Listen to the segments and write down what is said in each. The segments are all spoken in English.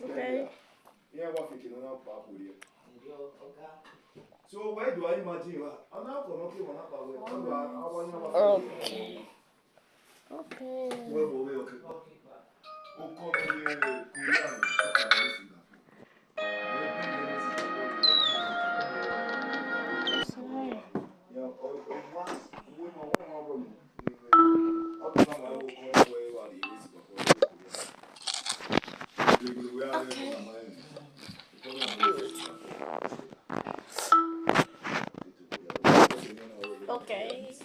Okay. So where do I imagine? Okay. Okay. Sorry. Okay. Okay.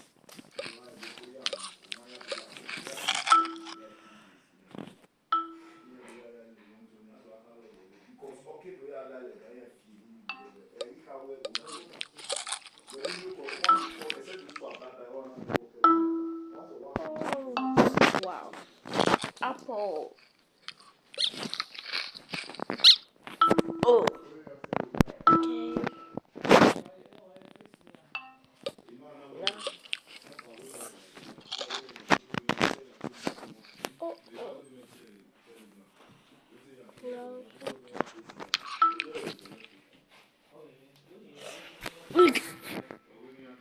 Oh, wow. Apple. Oh. Okay. No. Oh. No.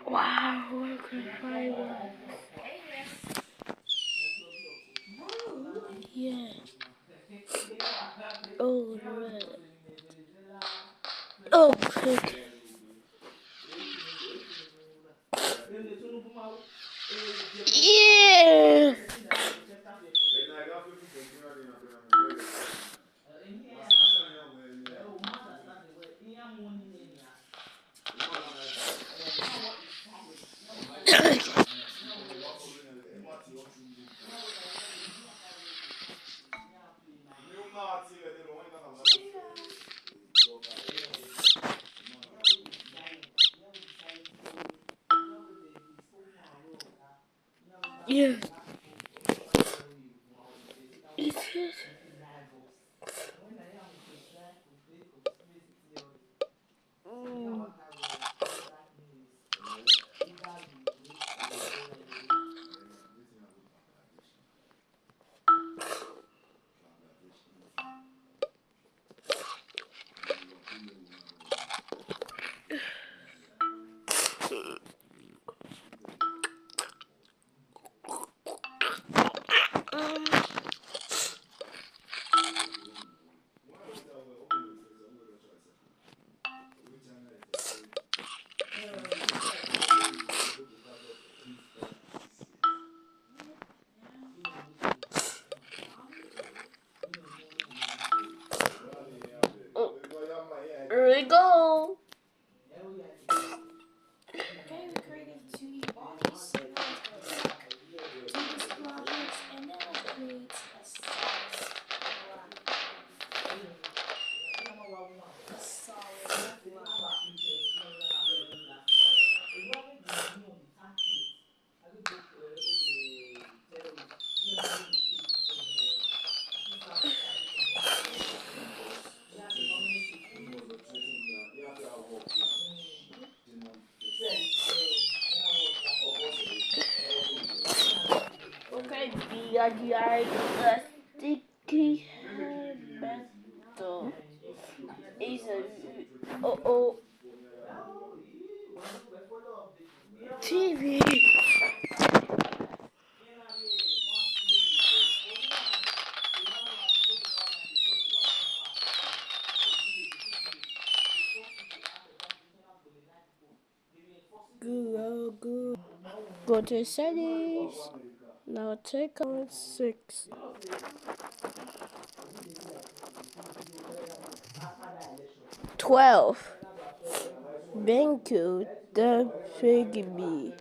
Wow. I could find one. Yeah. Oh, red. Oh, pink. Yeah. Yeah. It is. Mm. Oh. Here we go. Okay, we created 2D bodies. So now let's go back to the sprockets and then let's create a solid line. Okay, the sticky metal is a TV. Go to settings. Now take on 6. 12. Thank you, the Figgy.